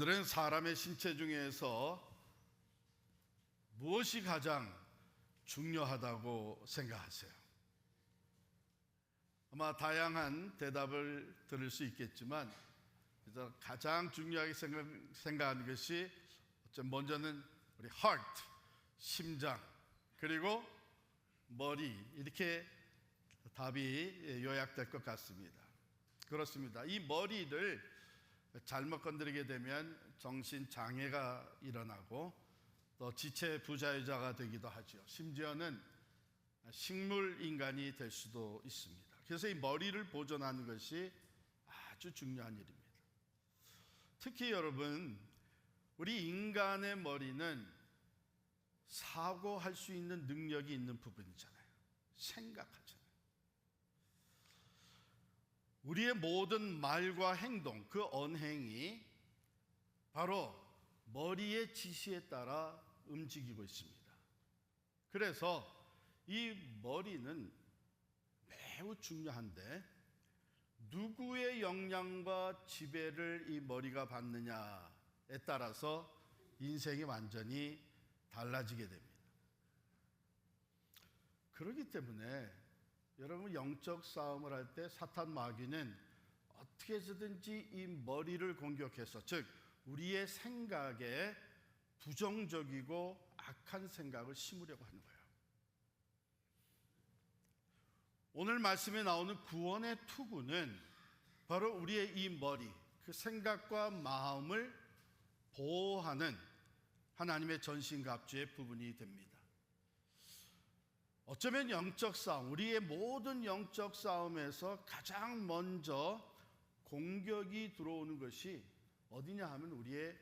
여러분들은 사람의 신체 중에서 무엇이 가장 중요하다고 생각하세요? 아마 다양한 대답을 들을 수 있겠지만 가장 중요하게 생각하는 것이 먼저는 우리 heart, 심장, 그리고 머리, 이렇게 답이 요약될 것 같습니다. 그렇습니다. 이 머리를 잘못 건드리게 되면 정신장애가 일어나고 또 지체 부자유자가 되기도 하죠. 심지어는 식물인간이 될 수도 있습니다. 그래서 이 머리를 보존하는 것이 아주 중요한 일입니다. 특히 여러분, 우리 인간의 머리는 사고할 수 있는 능력이 있는 부분이잖아요. 생각하잖아요. 우리의 모든 말과 행동, 그 언행이 바로 머리의 지시에 따라 움직이고 있습니다. 그래서 이 머리는 매우 중요한데 누구의 영향과 지배를 이 머리가 받느냐에 따라서 인생이 완전히 달라지게 됩니다. 그렇기 때문에 여러분, 영적 싸움을 할 때 사탄 마귀는 어떻게 해서든지 이 머리를 공격해서, 즉 우리의 생각에 부정적이고 악한 생각을 심으려고 하는 거예요. 오늘 말씀에 나오는 구원의 투구는 바로 우리의 이 머리, 그 생각과 마음을 보호하는 하나님의 전신갑주의 부분이 됩니다. 어쩌면 영적 싸움, 우리의 모든 영적 싸움에서 가장 먼저 공격이 들어오는 것이 어디냐 하면 우리의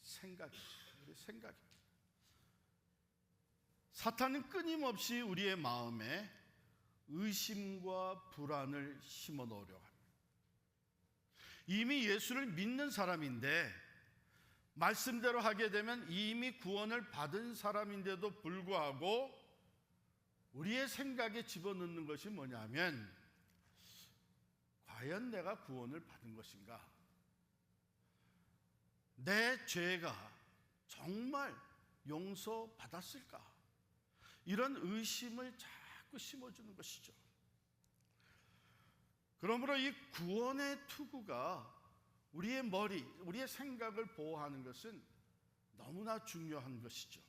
생각이죠. 우리의 생각입니다. 사탄은 끊임없이 우리의 마음에 의심과 불안을 심어 넣으려고 합니다. 이미 예수를 믿는 사람인데, 말씀대로 하게 되면 이미 구원을 받은 사람인데도 불구하고 우리의 생각에 집어넣는 것이 뭐냐면, 과연 내가 구원을 받은 것인가? 내 죄가 정말 용서받았을까? 이런 의심을 자꾸 심어주는 것이죠. 그러므로 이 구원의 투구가 우리의 머리, 우리의 생각을 보호하는 것은 너무나 중요한 것이죠.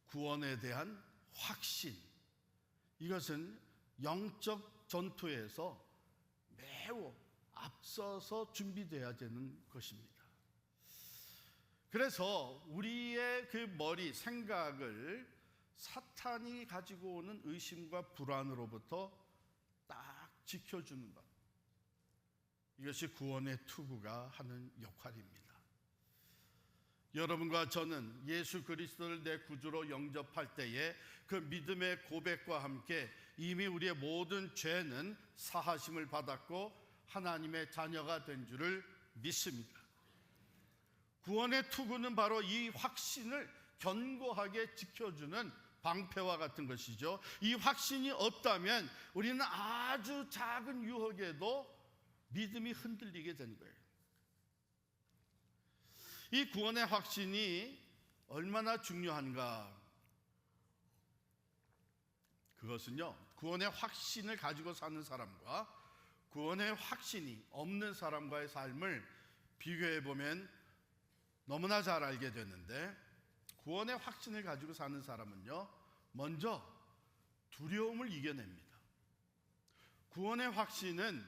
구원에 대한 확신, 이것은 영적 전투에서 매우 앞서서 준비되어야 되는 것입니다. 그래서 우리의 그 머리, 생각을 사탄이 가지고 오는 의심과 불안으로부터 딱 지켜주는 것, 이것이 구원의 투구가 하는 역할입니다. 여러분과 저는 예수 그리스도를 내 구주로 영접할 때에 그 믿음의 고백과 함께 이미 우리의 모든 죄는 사하심을 받았고 하나님의 자녀가 된 줄을 믿습니다. 구원의 투구는 바로 이 확신을 견고하게 지켜주는 방패와 같은 것이죠. 이 확신이 없다면 우리는 아주 작은 유혹에도 믿음이 흔들리게 되는 거예요. 이 구원의 확신이 얼마나 중요한가? 그것은요, 구원의 확신을 가지고 사는 사람과 구원의 확신이 없는 사람과의 삶을 비교해 보면 너무나 잘 알게 되는데, 구원의 확신을 가지고 사는 사람은요, 먼저 두려움을 이겨냅니다. 구원의 확신은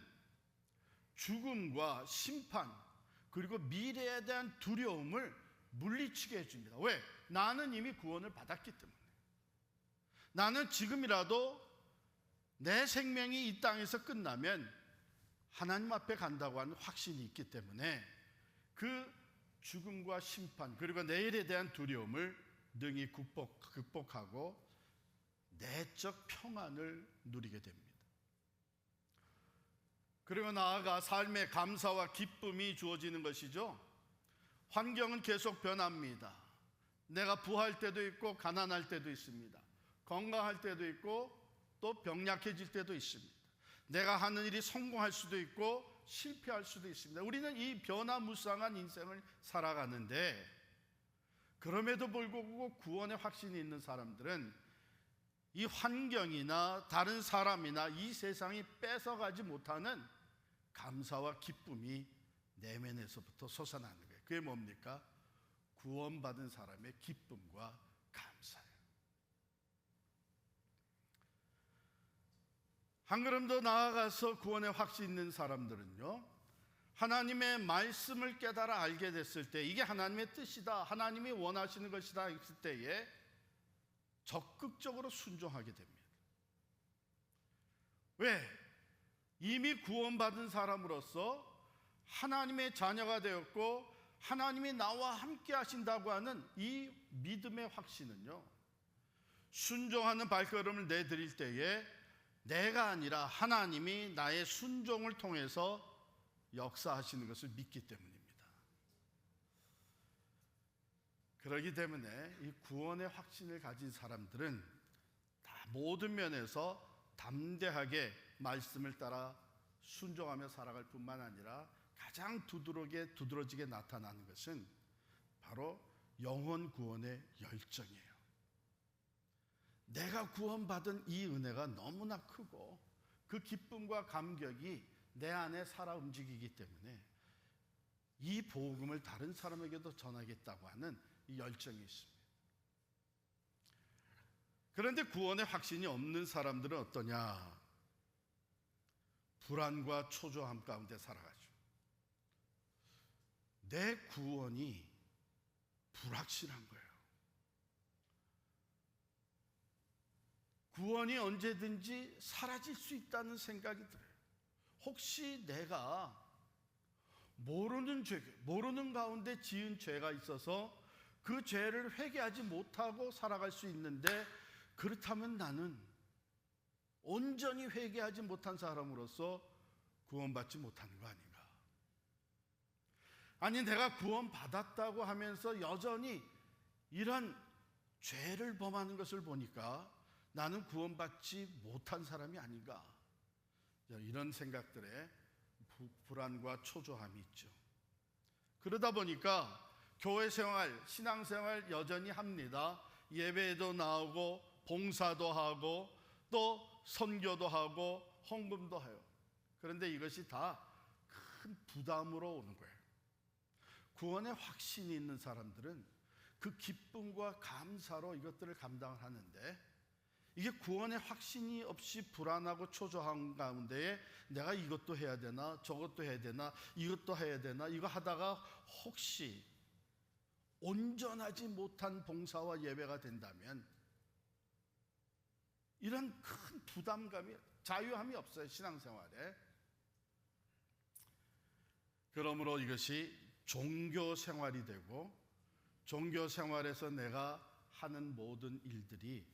죽음과 심판, 그리고 미래에 대한 두려움을 물리치게 해줍니다. 왜? 나는 이미 구원을 받았기 때문에. 나는 지금이라도 내 생명이 이 땅에서 끝나면 하나님 앞에 간다고 하는 확신이 있기 때문에 그 죽음과 심판, 그리고 내일에 대한 두려움을 능히 극복하고 내적 평안을 누리게 됩니다. 그리고 나아가 삶의 감사와 기쁨이 주어지는 것이죠. 환경은 계속 변합니다. 내가 부할 때도 있고 가난할 때도 있습니다. 건강할 때도 있고 또 병약해질 때도 있습니다. 내가 하는 일이 성공할 수도 있고 실패할 수도 있습니다. 우리는 이 변화무쌍한 인생을 살아가는데, 그럼에도 불구하고 구원의 확신이 있는 사람들은 이 환경이나 다른 사람이나 이 세상이 뺏어가지 못하는 감사와 기쁨이 내면에서부터 솟아나는 거예요. 그게 뭡니까? 구원받은 사람의 기쁨과 감사예요. 한 걸음 더 나아가서 구원의 확신 있는 사람들은요, 하나님의 말씀을 깨달아 알게 됐을 때, 이게 하나님의 뜻이다, 하나님이 원하시는 것이다 했을 때에 적극적으로 순종하게 됩니다. 왜? 이미 구원받은 사람으로서 하나님의 자녀가 되었고 하나님이 나와 함께 하신다고 하는 이 믿음의 확신은요, 순종하는 발걸음을 내드릴 때에 내가 아니라 하나님이 나의 순종을 통해서 역사하시는 것을 믿기 때문입니다. 그렇기 때문에 이 구원의 확신을 가진 사람들은 다 모든 면에서 담대하게 말씀을 따라 순종하며 살아갈 뿐만 아니라 가장 두드러지게 나타나는 것은 바로 영혼 구원의 열정이에요. 내가 구원받은 이 은혜가 너무나 크고 그 기쁨과 감격이 내 안에 살아 움직이기 때문에 이 복음을 다른 사람에게도 전하겠다고 하는 이 열정이 있습니다. 그런데 구원의 확신이 없는 사람들은 어떠냐? 불안과 초조함 가운데 살아가죠. 내 구원이 불확실한 거예요. 구원이 언제든지 사라질 수 있다는 생각이 들어요. 혹시 내가 모르는 가운데 지은 죄가 있어서 그 죄를 회개하지 못하고 살아갈 수 있는데, 그렇다면 나는 온전히 회개하지 못한 사람으로서 구원받지 못하는 거 아닌가? 아니, 내가 구원받았다고 하면서 여전히 이런 죄를 범하는 것을 보니까 나는 구원받지 못한 사람이 아닌가? 이런 생각들에 불안과 초조함이 있죠. 그러다 보니까 교회 생활, 신앙 생활 여전히 합니다. 예배에도 나오고 봉사도 하고 또 선교도 하고 헌금도 해요. 그런데 이것이 다 큰 부담으로 오는 거예요. 구원의 확신이 있는 사람들은 그 기쁨과 감사로 이것들을 감당을 하는데, 이게 구원의 확신이 없이 불안하고 초조한 가운데에 내가 이것도 해야 되나 저것도 해야 되나 이것도 해야 되나 이거 하다가 혹시 온전하지 못한 봉사와 예배가 된다면 이런 큰 부담감이, 자유함이 없어요, 신앙생활에. 그러므로 이것이 종교 생활이 되고 종교 생활에서 내가 하는 모든 일들이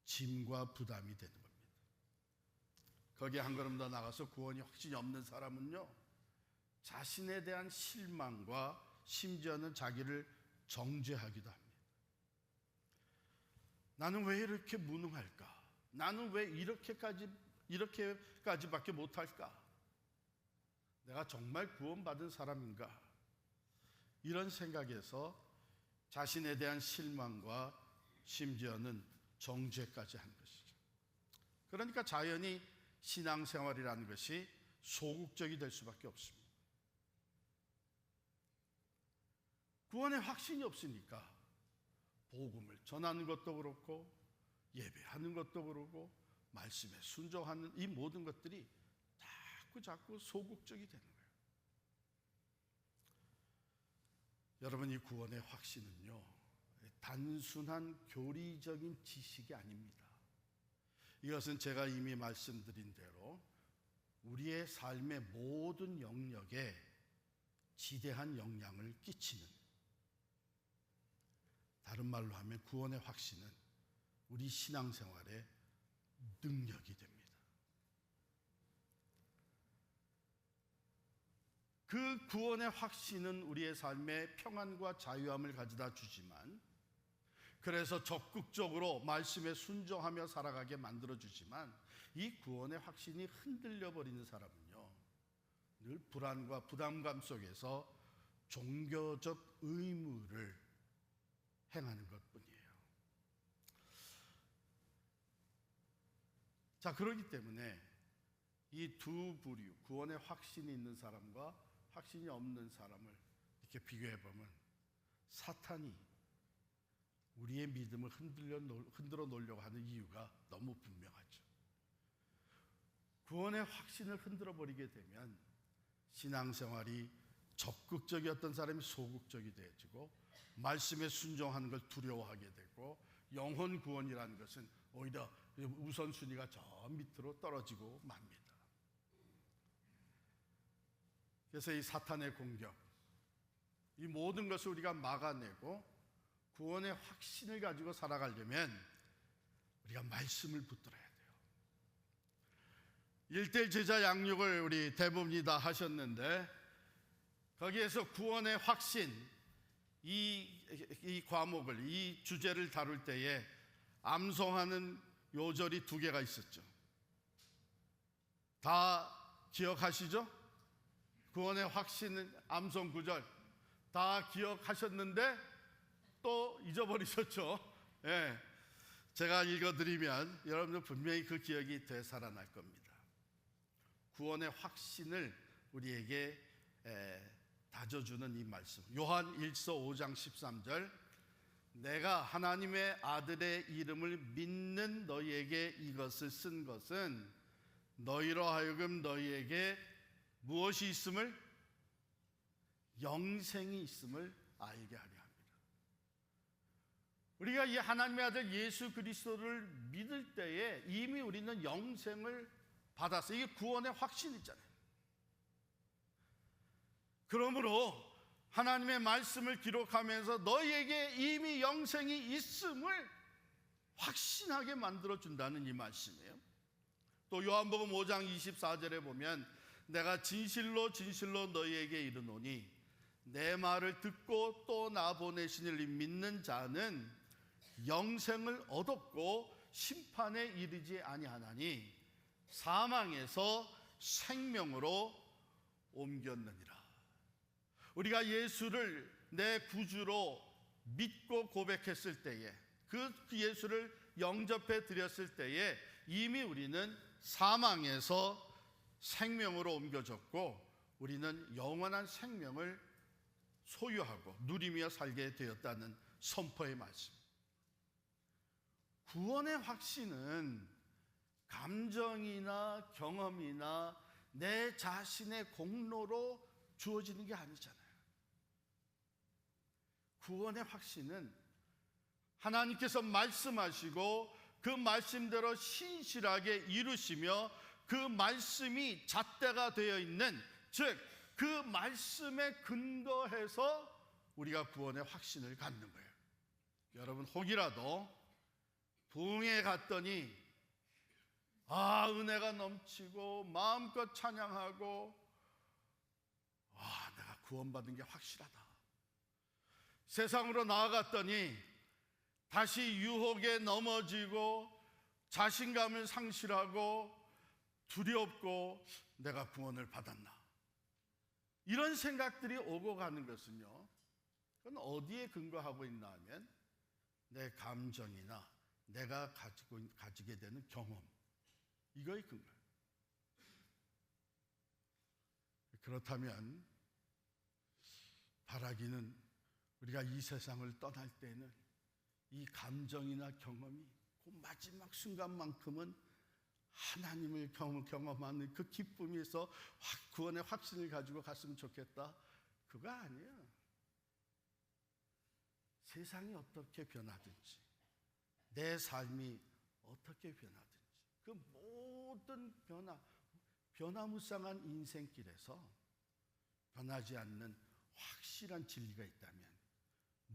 짐과 부담이 되는 겁니다. 거기에 한 걸음 더 나가서 구원이 확신이 없는 사람은요, 자신에 대한 실망과 심지어는 자기를 정죄하기도 합니다. 나는 왜 이렇게 무능할까? 나는 왜 이렇게까지밖에 못할까? 내가 정말 구원받은 사람인가? 이런 생각에서 자신에 대한 실망과 심지어는 정죄까지 한 것이죠. 그러니까 자연히 신앙생활이라는 것이 소극적이 될 수밖에 없습니다. 구원의 확신이 없으니까 복음을 전하는 것도 그렇고 예배하는 것도 그렇고 말씀에 순종하는 이 모든 것들이 자꾸 소극적이 되는 거예요. 여러분, 이 구원의 확신은요, 단순한 교리적인 지식이 아닙니다. 이것은 제가 이미 말씀드린 대로 우리의 삶의 모든 영역에 지대한 영향을 끼치는, 다른 말로 하면 구원의 확신은 우리 신앙생활의 능력이 됩니다. 그 구원의 확신은 우리의 삶에 평안과 자유함을 가져다 주지만, 그래서 적극적으로 말씀에 순종하며 살아가게 만들어주지만, 이 구원의 확신이 흔들려 버리는 사람은요, 늘 불안과 부담감 속에서 종교적 의무를 행하는 것뿐이에요. 자, 그렇기 때문에 이 두 부류, 구원의 확신이 있는 사람과 확신이 없는 사람을 이렇게 비교해 보면 사탄이 우리의 믿음을 흔들어 놓으려고 하는 이유가 너무 분명하죠. 구원의 확신을 흔들어 버리게 되면 신앙생활이 적극적이었던 사람이 소극적이 되어지고, 말씀에 순종하는 걸 두려워하게 되고, 영혼 구원이라는 것은 오히려 우선순위가 저 밑으로 떨어지고 맙니다. 그래서 이 사탄의 공격, 이 모든 것을 우리가 막아내고 구원의 확신을 가지고 살아가려면 우리가 말씀을 붙들어야 돼요. 1대1 제자 양육을 우리 대부분이 다 하셨는데, 거기에서 구원의 확신, 이 과목을, 이 주제를 다룰 때에 암송하는 요절이 2개가 있었죠. 다 기억하시죠? 구원의 확신 암송 구절 다 기억하셨는데 또 잊어버리셨죠? 예. 제가 읽어드리면 여러분들 분명히 그 기억이 되살아날 겁니다. 구원의 확신을 우리에게 다져주는 이 말씀, 요한 1서 5장 13절, 내가 하나님의 아들의 이름을 믿는 너희에게 이것을 쓴 것은 너희로 하여금 너희에게 무엇이 있음을? 영생이 있음을 알게 하려 합니다. 우리가 이 하나님의 아들 예수 그리스도를 믿을 때에 이미 우리는 영생을 받았어요. 이게 구원의 확신이잖아요. 그러므로 하나님의 말씀을 기록하면서 너희에게 이미 영생이 있음을 확신하게 만들어준다는 이 말씀이에요. 또 요한복음 5장 24절에 보면 내가 진실로 진실로 너희에게 이르노니 내 말을 듣고 또 나 보내신 이를 믿는 자는 영생을 얻었고 심판에 이르지 아니하나니 사망에서 생명으로 옮겼느니라. 우리가 예수를 내 구주로 믿고 고백했을 때에, 그 예수를 영접해 드렸을 때에 이미 우리는 사망에서 생명으로 옮겨졌고 우리는 영원한 생명을 소유하고 누리며 살게 되었다는 선포의 말씀. 구원의 확신은 감정이나 경험이나 내 자신의 공로로 주어지는 게 아니잖아요. 구원의 확신은 하나님께서 말씀하시고 그 말씀대로 신실하게 이루시며 그 말씀이 잣대가 되어 있는, 즉 그 말씀에 근거해서 우리가 구원의 확신을 갖는 거예요. 여러분, 혹이라도 부흥회 갔더니 은혜가 넘치고 마음껏 찬양하고 내가 구원받은 게 확실하다. 세상으로 나아갔더니 다시 유혹에 넘어지고 자신감을 상실하고 두렵고 내가 구원을 받았나, 이런 생각들이 오고 가는 것은요, 그건 어디에 근거하고 있나 하면 내 감정이나 내가 가지게 되는 경험, 이거에 근거해요. 그렇다면 바라기는 우리가 이 세상을 떠날 때는 이 감정이나 경험이 그 마지막 순간만큼은 하나님을 경험하는 그 기쁨에서 구원의 확신을 가지고 갔으면 좋겠다, 그거 아니에요. 세상이 어떻게 변하든지 내 삶이 어떻게 변하든지 그 모든 변화무쌍한 인생길에서 변하지 않는 확실한 진리가 있다면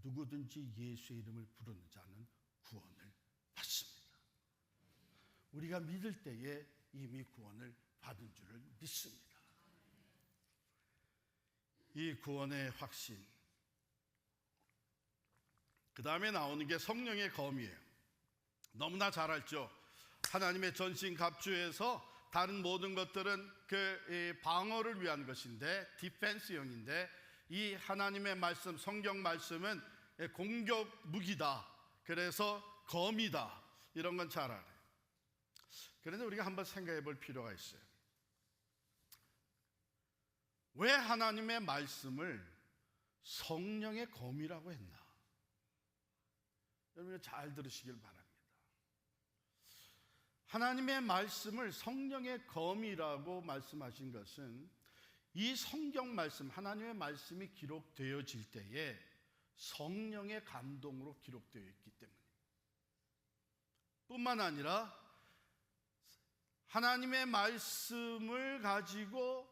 누구든지 예수의 이름을 부르는 자는 구원을 받습니다. 우리가 믿을 때에 이미 구원을 받은 줄을 믿습니다. 이 구원의 확신, 그 다음에 나오는 게 성령의 검이에요. 너무나 잘 알죠. 하나님의 전신갑주에서 다른 모든 것들은 그 방어를 위한 것인데, 디펜스용인데, 이 하나님의 말씀, 성경 말씀은 공격 무기다. 그래서 검이다. 이런 건 잘 알아요. 그런데 우리가 한번 생각해 볼 필요가 있어요. 왜 하나님의 말씀을 성령의 검이라고 했나? 여러분 잘 들으시길 바랍니다. 하나님의 말씀을 성령의 검이라고 말씀하신 것은 이 성경 말씀, 하나님의 말씀이 기록되어질 때에 성령의 감동으로 기록되어 있기 때문입니다. 뿐만 아니라 하나님의 말씀을 가지고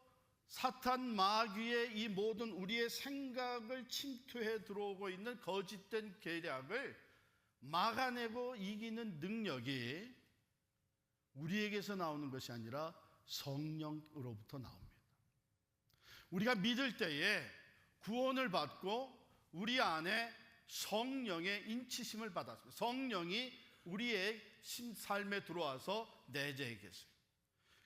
사탄 마귀의 이 모든 우리의 생각을 침투해 들어오고 있는 거짓된 계략을 막아내고 이기는 능력이 우리에게서 나오는 것이 아니라 성령으로부터 나옵니다. 우리가 믿을 때에 구원을 받고 우리 안에 성령의 인치심을 받았습니다. 성령이 우리의 삶에 들어와서 내재해 계세요.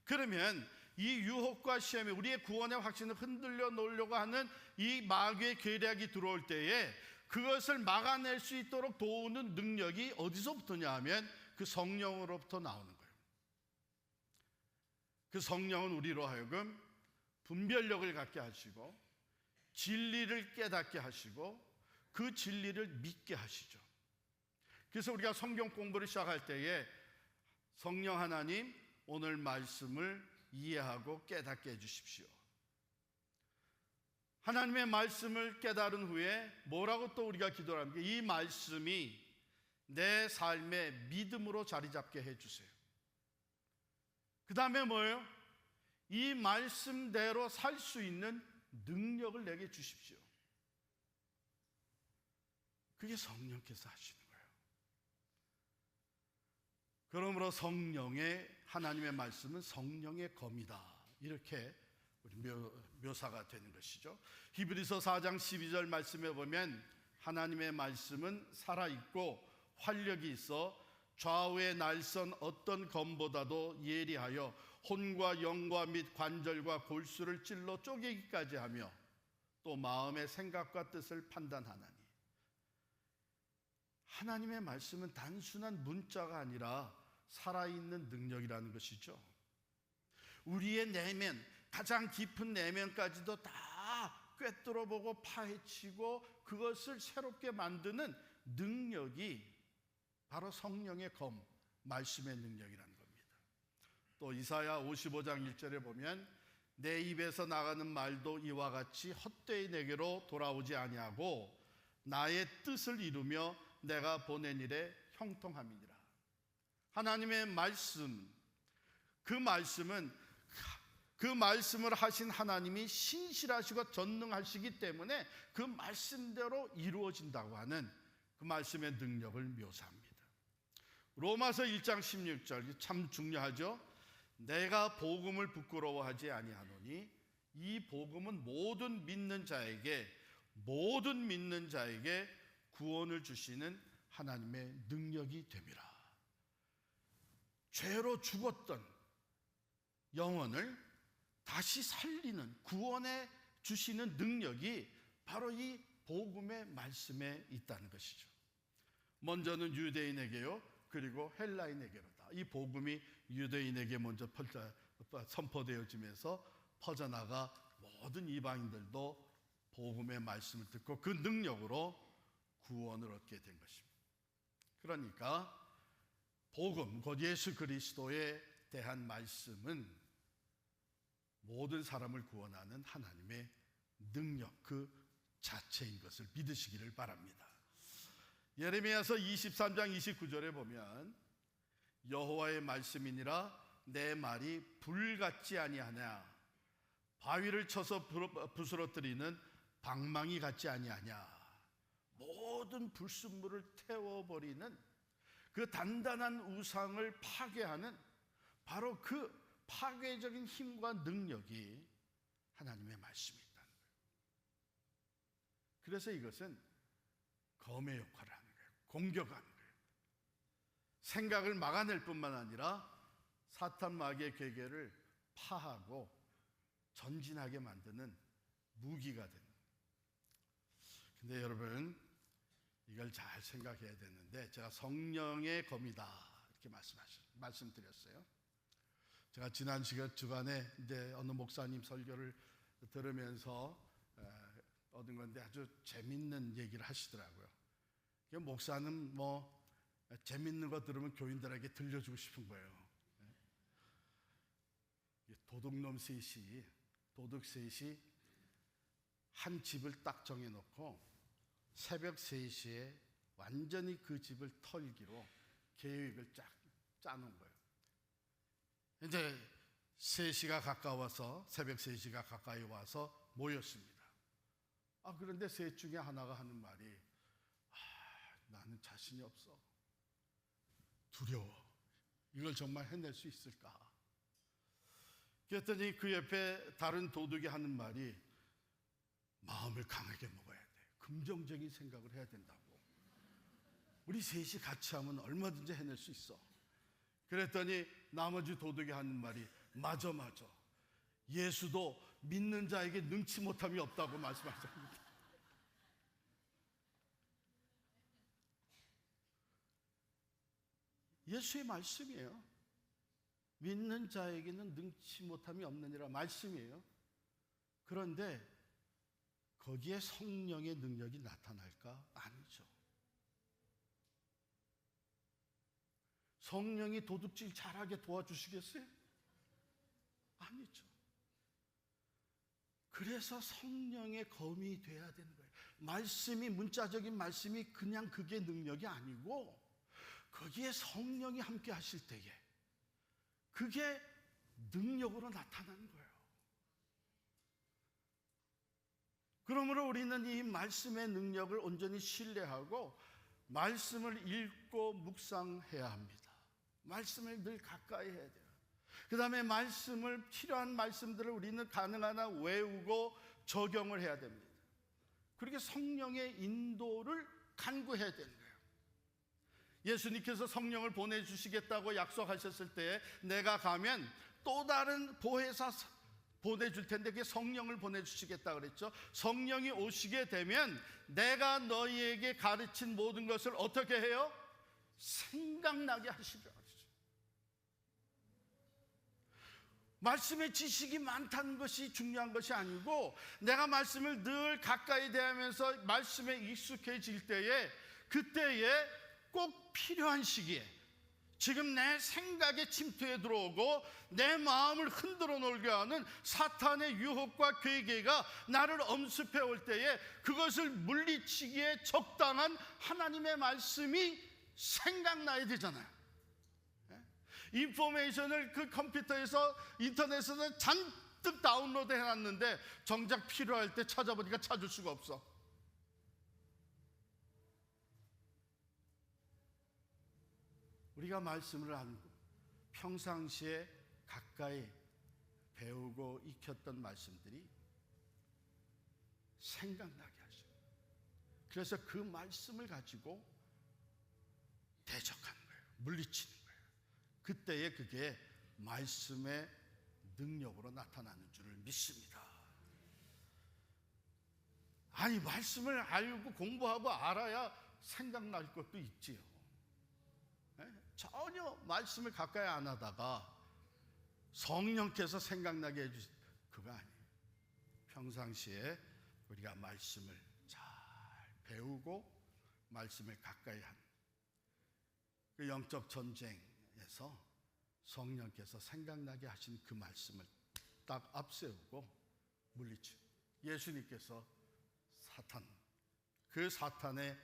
그러면 이 유혹과 시험이 우리의 구원의 확신을 흔들려 놓으려고 하는 이 마귀의 계략이 들어올 때에 그것을 막아낼 수 있도록 도우는 능력이 어디서부터냐 하면 그 성령으로부터 나오는 거예요. 그 성령은 우리로 하여금 분별력을 갖게 하시고 진리를 깨닫게 하시고 그 진리를 믿게 하시죠. 그래서 우리가 성경 공부를 시작할 때에 성령 하나님, 오늘 말씀을 이해하고 깨닫게 해주십시오. 하나님의 말씀을 깨달은 후에 뭐라고 또 우리가 기도를 합니까? 이 말씀이 내 삶의 믿음으로 자리 잡게 해주세요. 그 다음에 뭐예요? 이 말씀대로 살 수 있는 능력을 내게 주십시오. 그게 성령께서 하시는 거예요. 그러므로 성령의 하나님의 말씀은 성령의 검이다. 이렇게 묘사가 되는 것이죠. 히브리서 4장 12절 말씀에 보면 하나님의 말씀은 살아있고 활력이 있어 좌우의 날선 어떤 검보다도 예리하여 혼과 영과 및 관절과 골수를 찔러 쪼개기까지 하며 또 마음의 생각과 뜻을 판단하나니. 하나님의 말씀은 단순한 문자가 아니라 살아있는 능력이라는 것이죠. 우리의 내면, 가장 깊은 내면까지도 다 꿰뚫어보고 파헤치고 그것을 새롭게 만드는 능력이 바로 성령의 검, 말씀의 능력이라는 겁니다. 또 이사야 55장 1절에 보면 내 입에서 나가는 말도 이와 같이 헛되이 내게로 돌아오지 아니하고 나의 뜻을 이루며 내가 보낸 일에 형통함이니라. 하나님의 말씀, 그 말씀은 그 말씀을 하신 하나님이 신실하시고 전능하시기 때문에 그 말씀대로 이루어진다고 하는 그 말씀의 능력을 묘사합니다. 로마서 1장 16절 참 중요하죠. 내가 복음을 부끄러워하지 아니하노니 이 복음은 모든 믿는 자에게 구원을 주시는 하나님의 능력이 됨이라. 죄로 죽었던 영혼을 다시 살리는 구원해 주시는 능력이 바로 이 복음의 말씀에 있다는 것이죠. 먼저는 유대인에게요, 그리고 헬라인에게로다. 이 복음이 유대인에게 먼저 선포되어지면서 퍼져나가 모든 이방인들도 복음의 말씀을 듣고 그 능력으로 구원을 얻게 된 것입니다. 그러니까 복음, 곧 예수 그리스도에 대한 말씀은 모든 사람을 구원하는 하나님의 능력 그 자체인 것을 믿으시기를 바랍니다. 예레미야서 23장 29절에 보면 여호와의 말씀이니라 내 말이 불 같지 아니하냐 바위를 쳐서 부스러뜨리는 방망이 같지 아니하냐. 모든 불순물을 태워버리는 그 단단한 우상을 파괴하는 바로 그 파괴적인 힘과 능력이 하나님의 말씀이 있다는 거예요. 그래서 이것은 검의 역할을 하는 거예요. 공격하는 거예요. 생각을 막아낼 뿐만 아니라 사탄 마귀의 괴계를 파하고 전진하게 만드는 무기가 됩니다. 근데 여러분, 이걸 잘 생각해야 되는데, 제가 성령의 검이다 이렇게 말씀드렸어요. 제가 지난 주간에 이제 어느 목사님 설교를 들으면서 얻은 건데 아주 재밌는 얘기를 하시더라고요. 목사는 뭐 재밌는 거 들으면 교인들에게 들려주고 싶은 거예요. 도둑 셋이 한 집을 딱 정해놓고 새벽 3시에 완전히 그 집을 털기로 계획을 쫙 짜놓은 거예요. 이제 3시가 가까워서, 새벽 3시가 가까이 와서 모였습니다. 그런데 셋 중에 하나가 하는 말이, 나는 자신이 없어. 두려워. 이걸 정말 해낼 수 있을까? 그랬더니 그 옆에 다른 도둑이 하는 말이, 마음을 강하게 먹어야 돼. 긍정적인 생각을 해야 된다고. 우리 셋이 같이 하면 얼마든지 해낼 수 있어. 그랬더니 나머지 도둑이 하는 말이, 맞아. 예수도 믿는 자에게 능치 못함이 없다고 말씀하셨습니다. 예수의 말씀이에요. 믿는 자에게는 능치 못함이 없느니라 말씀이에요. 그런데 거기에 성령의 능력이 나타날까? 아니죠. 성령이 도둑질 잘하게 도와주시겠어요? 아니죠. 그래서 성령의 검이 돼야 되는 거예요. 말씀이, 문자적인 말씀이 그냥 그게 능력이 아니고, 거기에 성령이 함께 하실 때에 그게 능력으로 나타나는 거예요. 그러므로 우리는 이 말씀의 능력을 온전히 신뢰하고 말씀을 읽고 묵상해야 합니다. 말씀을 늘 가까이 해야 돼요. 그 다음에 필요한 말씀들을 우리는 가능한 한 외우고 적용을 해야 됩니다. 그렇게 성령의 인도를 간구해야 되는 거예요. 예수님께서 성령을 보내주시겠다고 약속하셨을 때, 내가 가면 또 다른 보혜사 보내줄 텐데 그게 성령을 보내주시겠다 그랬죠. 성령이 오시게 되면 내가 너희에게 가르친 모든 것을 어떻게 해요? 생각나게 하시려 그러죠. 말씀의 지식이 많다는 것이 중요한 것이 아니고, 내가 말씀을 늘 가까이 대하면서 말씀에 익숙해질 때에, 그때에 꼭 필요한 시기에, 지금 내 생각에 침투해 들어오고 내 마음을 흔들어 놓게 하는 사탄의 유혹과 괴계가 나를 엄습해 올 때에, 그것을 물리치기에 적당한 하나님의 말씀이 생각나야 되잖아요. 인포메이션을 그 컴퓨터에서, 인터넷에서 잔뜩 다운로드 해놨는데 정작 필요할 때 찾아보니까 찾을 수가 없어. 우리가 말씀을 평상시에 가까이 배우고 익혔던 말씀들이 생각나게 하죠. 그래서 그 말씀을 가지고 대적하는 거예요. 물리치는 거예요. 그때에 그게 말씀의 능력으로 나타나는 줄을 믿습니다. 아니, 말씀을 알고 공부하고 알아야 생각날 것도 있지요. 전혀 말씀을 가까이 안 하다가 성령께서 생각나게 해주신, 그거 아니에요. 평상시에 우리가 말씀을 잘 배우고 말씀을 가까이 하는 그 영적 전쟁에서 성령께서 생각나게 하신 그 말씀을 딱 앞세우고 물리치고, 예수님께서 그 사탄의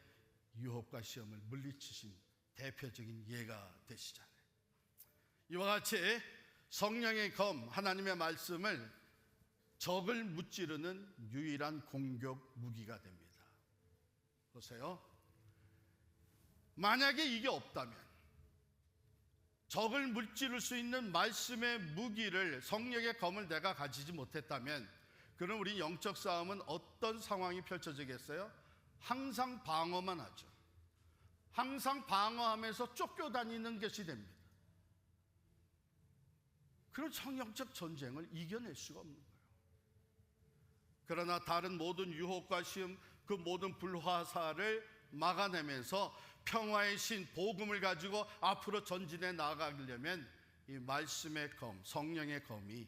유혹과 시험을 물리치신 대표적인 예가 되시잖아요. 이와 같이 성령의 검, 하나님의 말씀을 적을 무찌르는 유일한 공격 무기가 됩니다. 보세요. 만약에 이게 없다면, 적을 무찌를 수 있는 말씀의 무기를, 성령의 검을 내가 가지지 못했다면, 그럼 우리 영적 싸움은 어떤 상황이 펼쳐지겠어요? 항상 방어만 하죠. 항상 방어하면서 쫓겨다니는 것이 됩니다. 그런 성령적 전쟁을 이겨낼 수가 없는 거예요. 그러나 다른 모든 유혹과 시험, 그 모든 불화사를 막아내면서 평화의 신 복음을 가지고 앞으로 전진해 나아가려면 이 말씀의 검, 성령의 검이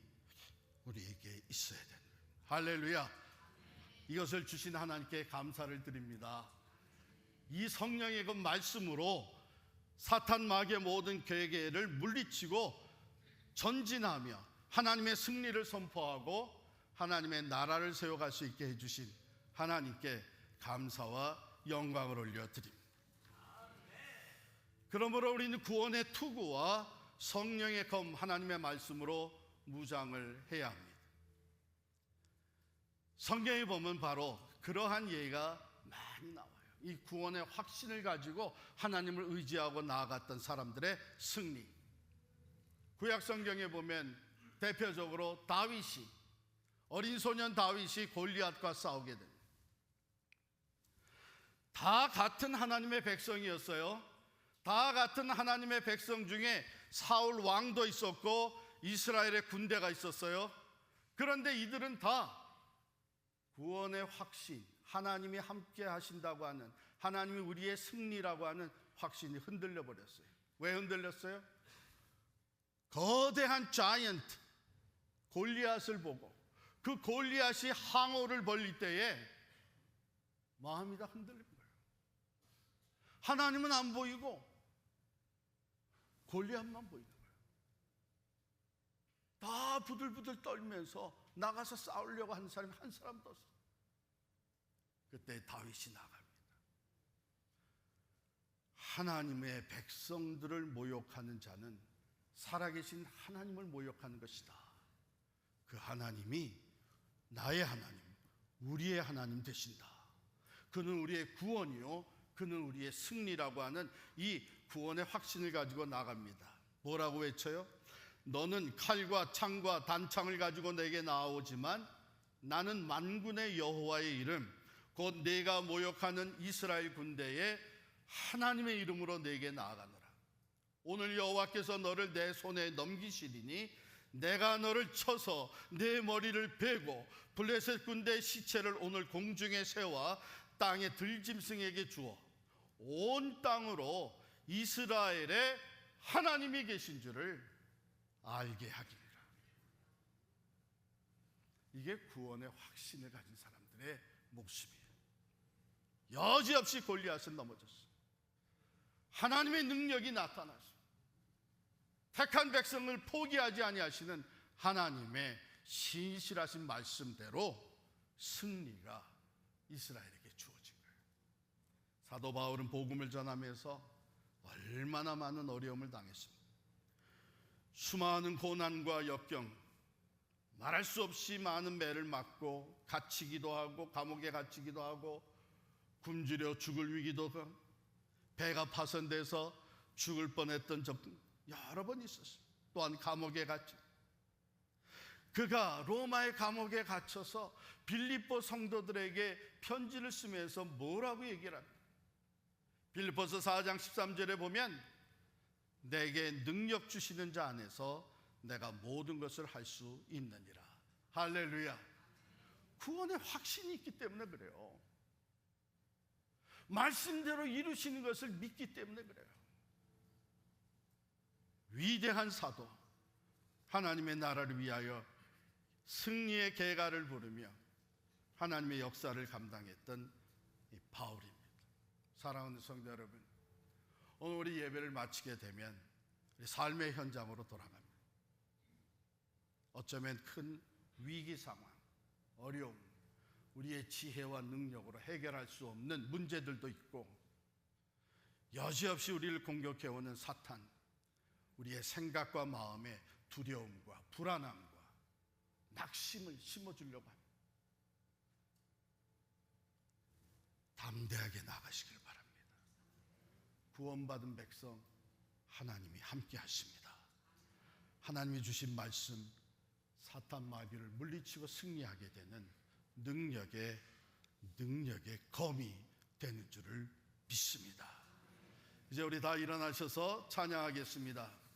우리에게 있어야 됩니다. 할렐루야. 이것을 주신 하나님께 감사를 드립니다. 이 성령의 검 말씀으로 사탄 마귀의 모든 계계를 물리치고 전진하며 하나님의 승리를 선포하고 하나님의 나라를 세워갈 수 있게 해주신 하나님께 감사와 영광을 올려드립니다. 그러므로 우리는 구원의 투구와 성령의 검 하나님의 말씀으로 무장을 해야 합니다. 성경에 보면 바로 그러한 예가 많이 나와요. 이 구원의 확신을 가지고 하나님을 의지하고 나아갔던 사람들의 승리. 구약 성경에 보면 대표적으로 다윗이, 어린 소년 다윗이 골리앗과 싸우게 됩니다. 다 같은 하나님의 백성이었어요. 다 같은 하나님의 백성 중에 사울 왕도 있었고 이스라엘의 군대가 있었어요. 그런데 이들은 다 구원의 확신, 하나님이 함께 하신다고 하는, 하나님이 우리의 승리라고 하는 확신이 흔들려 버렸어요. 왜 흔들렸어요? 거대한 자이언트 골리앗을 보고 그 골리앗이 항호를 벌릴 때에 마음이 다 흔들린 거예요. 하나님은 안 보이고 골리앗만 보이는 거예요. 다 부들부들 떨면서 나가서 싸우려고 하는 사람이 한 사람도 없어요. 그때 다윗이 나갑니다. 하나님의 백성들을 모욕하는 자는 살아계신 하나님을 모욕하는 것이다. 그 하나님이 나의 하나님, 우리의 하나님 되신다. 그는 우리의 구원이요, 그는 우리의 승리라고 하는 이 구원의 확신을 가지고 나갑니다. 뭐라고 외쳐요? 너는 칼과 창과 단창을 가지고 내게 나오지만 나는 만군의 여호와의 이름, 곧 내가 모욕하는 이스라엘 군대의 하나님의 이름으로 내게 나아가노라. 오늘 여호와께서 너를 내 손에 넘기시리니 내가 너를 쳐서 내 머리를 베고 블레셋 군대의 시체를 오늘 공중에 세워 땅의 들짐승에게 주어 온 땅으로 이스라엘의 하나님이 계신 줄을 알게 하기니라. 이게 구원의 확신을 가진 사람들의 모습이에요. 여지없이 골리앗은 넘어졌어요. 하나님의 능력이 나타났어요. 택한 백성을 포기하지 아니하시는 하나님의 신실하신 말씀대로 승리가 이스라엘에게 주어진 거예요. 사도 바울은 복음을 전하면서 얼마나 많은 어려움을 당했습니다. 수많은 고난과 역경, 말할 수 없이 많은 매를 맞고 갇히기도 하고 감옥에 갇히기도 하고 굶주려 죽을 위기도 하고 배가 파손돼서 죽을 뻔했던 적 여러 번 있었어요. 또한 감옥에 갇혀 그가 로마의 감옥에 갇혀서 빌립보 성도들에게 편지를 쓰면서 뭐라고 얘기를 합니까? 빌립보서 4장 13절에 보면 내게 능력 주시는 자 안에서 내가 모든 것을 할 수 있느니라. 할렐루야. 구원의 확신이 있기 때문에 그래요. 말씀대로 이루시는 것을 믿기 때문에 그래요. 위대한 사도, 하나님의 나라를 위하여 승리의 계가를 부르며 하나님의 역사를 감당했던 이 바울입니다. 사랑하는 성도 여러분, 오늘 우리 예배를 마치게 되면 우리 삶의 현장으로 돌아갑니다. 어쩌면 큰 위기 상황, 어려움, 우리의 지혜와 능력으로 해결할 수 없는 문제들도 있고 여지없이 우리를 공격해오는 사탄, 우리의 생각과 마음에 두려움과 불안함과 낙심을 심어주려고 합니다. 담대하게 나가시길 바랍니다. 구원받은 백성 하나님이 함께 하십니다. 하나님이 주신 말씀, 사탄 마귀를 물리치고 승리하게 되는 능력의 검이 되는 줄을 믿습니다. 이제 우리 다 일어나셔서 찬양하겠습니다.